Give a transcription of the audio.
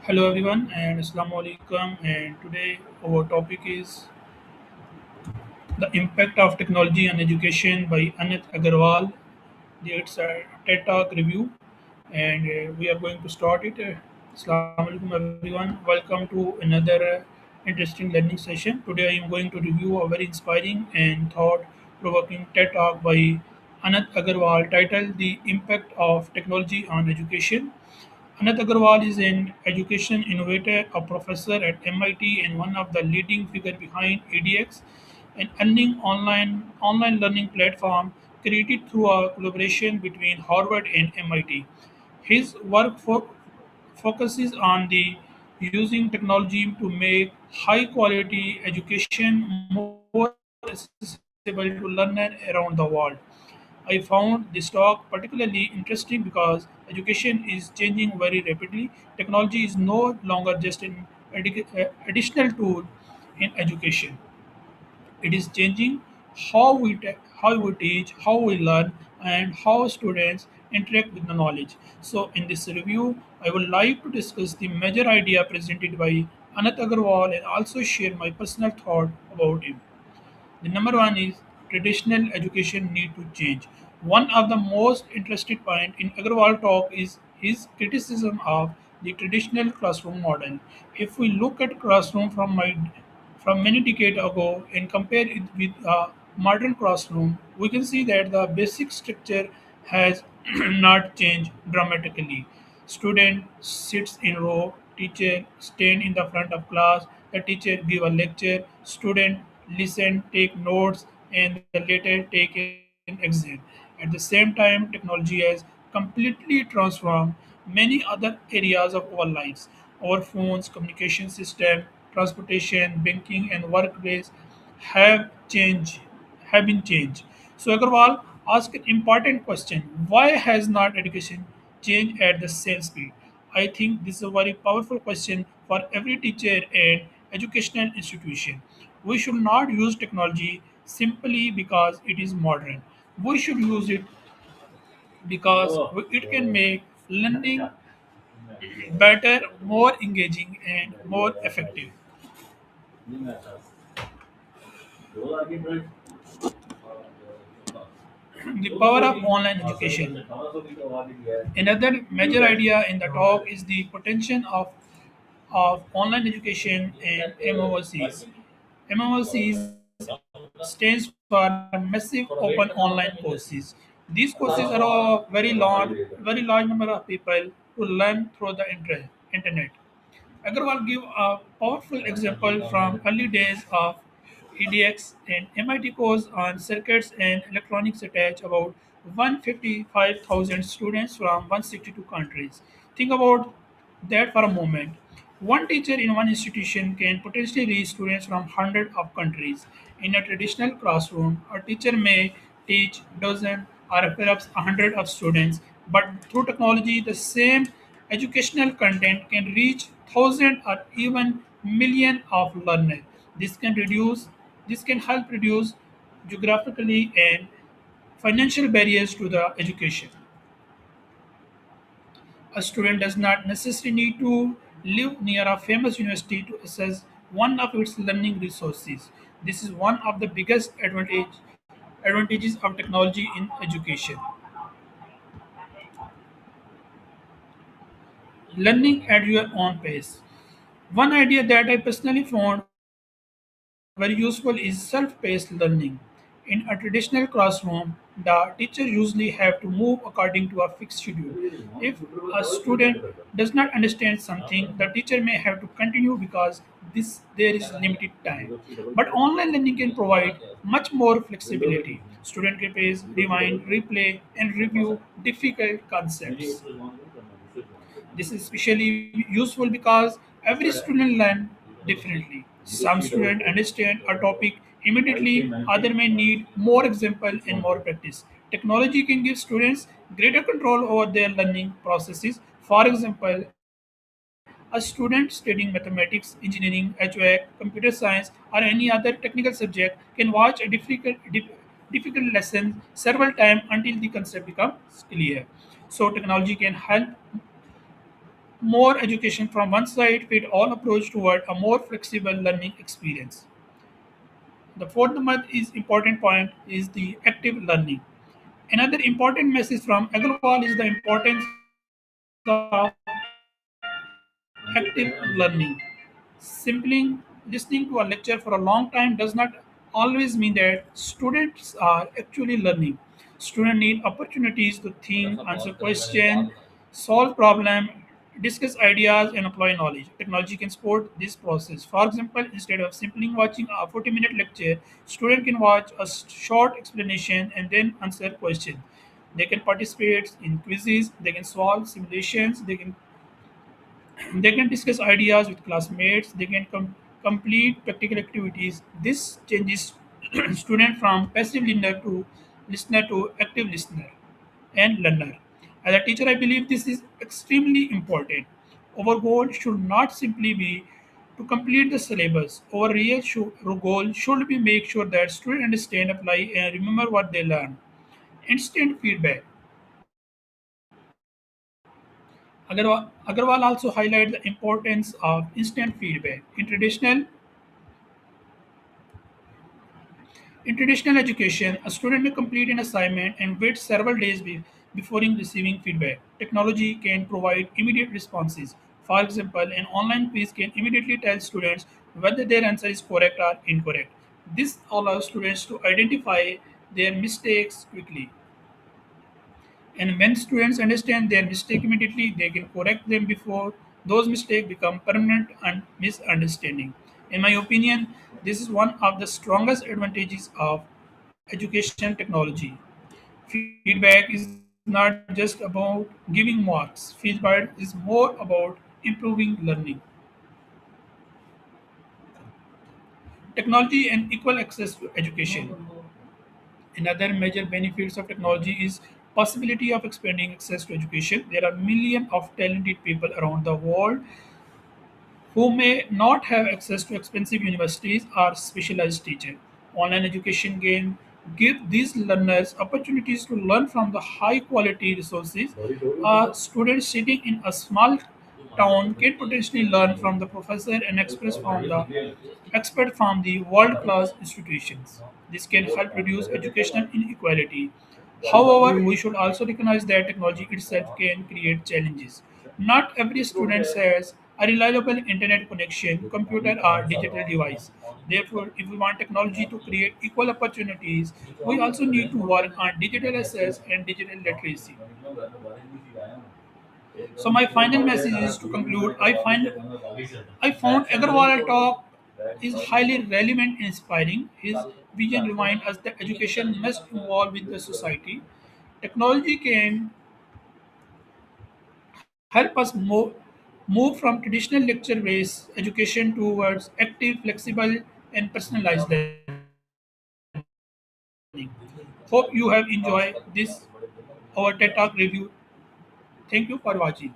Hello everyone and Assalamu alaikum, and today our topic is the impact of technology on education by Anant Agarwal. It's a TED Talk review and we are going to start it. Assalamu alaikum everyone. Welcome to another interesting learning session. Today I am going to review a very inspiring and thought-provoking TED Talk by Anant Agarwal titled "The Impact of Technology on Education." Anant Agarwal is an education innovator, a professor at MIT, and one of the leading figures behind EDX, an earning online learning platform created through a collaboration between Harvard and MIT. His work focuses on the using technology to make high quality education more accessible to learners around the world. I found this talk particularly interesting because education is changing very rapidly. Technology is no longer just an additional tool in education. It is changing how we teach, how we learn, and how students interact with the knowledge. So, in this review, I would like to discuss the major idea presented by Anant Agarwal and also share my personal thought about him. The number one is traditional education need to change. One of the most interesting point in Agarwal talk is his criticism of the traditional classroom model. If we look at classroom from many decades ago and compare it with a modern classroom, we can see that the basic structure has not changed dramatically. Student sits in row, teacher stand in the front of class, the teacher give a lecture, student listen, take notes, and the later take an exit. At the same time, technology has completely transformed many other areas of our lives. Our phones, communication system, transportation, banking, and workplace have changed have been changed. So Agarwal asked an important question: why has not education changed at the same speed? I think this is a very powerful question for every teacher and educational institution. We should not use technology simply because it is modern. We should use it because it can make learning better, more engaging, and more effective. The power of online education. Another major idea in the talk is the potential of online education and MOOCs. MOOCs stands for Massive Open Online Courses. These courses allow very large number of people to learn through the internet. Agarwal gave a powerful example from early days of EDX and MIT course on circuits and electronics attach about 155,000 students from 162 countries. Think about that for a moment. One teacher in one institution can potentially reach students from hundreds of countries. In a traditional classroom, a teacher may teach dozen or perhaps a hundred of students, but through technology, the same educational content can reach thousands or even million of learners. This can reduce this can help reduce geographically and financial barriers to the education. A student does not necessarily need to live near a famous university to access one of its learning resources. This is one of the biggest advantages of technology in education. Learning at your own pace. One idea that I personally found very useful is self-paced learning. In a traditional classroom, the teacher usually have to move according to a fixed schedule. If a student does not understand something, the teacher may have to continue because there is limited time. But online learning can provide much more flexibility. Student can pace, rewind, replay, and review difficult concepts. This is especially useful because every student learn differently. Some students understand a topic immediately, other may need more example and more practice. Technology can give students greater control over their learning processes. For example, a student studying mathematics, engineering, HVAC, computer science, or any other technical subject can watch a difficult lesson several times until the concept becomes clear. So technology can help more education from one side fit all approach toward a more flexible learning experience. The fourth month is important point is the active learning. Another important message from Agarwal is the importance of active learning. Simply listening to a lecture for a long time does not always mean that students are actually learning. Students need opportunities to think, answer questions, solve problems, discuss ideas, and apply knowledge. Technology can support this process. For example, instead of simply watching a 40-minute lecture, student can watch a short explanation and then answer questions. They can participate in quizzes, they can solve simulations, they can discuss ideas with classmates. They can complete practical activities. This changes student from passive listener to active listener and learner. As a teacher, I believe this is extremely important. Our goal should not simply be to complete the syllabus. Our goal should be make sure that students understand, apply, and remember what they learn. Instant feedback. Agarwal also highlighted the importance of instant feedback. In traditional education, a student may complete an assignment and wait several days before receiving feedback. Technology can provide immediate responses. For example, an online quiz can immediately tell students whether their answer is correct or incorrect. This allows students to identify their mistakes quickly. And when students understand their mistake immediately, they can correct them before those mistakes become permanent and misunderstanding. In my opinion, this is one of the strongest advantages of education technology. Feedback is not just about giving marks. Feedback is more about improving learning. Technology and equal access to education. Another major benefits of technology is possibility of expanding access to education. There are millions of talented people around the world who may not have access to expensive universities or specialized teachers. Online education can give these learners opportunities to learn from the high quality resources. A student sitting in a small town can potentially learn from the professor and express from the expert from the world class institutions. This can help reduce educational inequality. However, we should also recognize that technology itself can create challenges. Not every student has a reliable internet connection, computer, or digital device. Therefore, if we want technology to create equal opportunities, we also need to work on digital access and digital literacy. So my final message is to conclude. I found Agarwal talk is highly relevant and inspiring. His vision reminds us that education must evolve with the society. Technology can help us move from traditional lecture-based education towards active, flexible, and personalized learning. Hope you have enjoyed this our TED Talk review. Thank you for watching.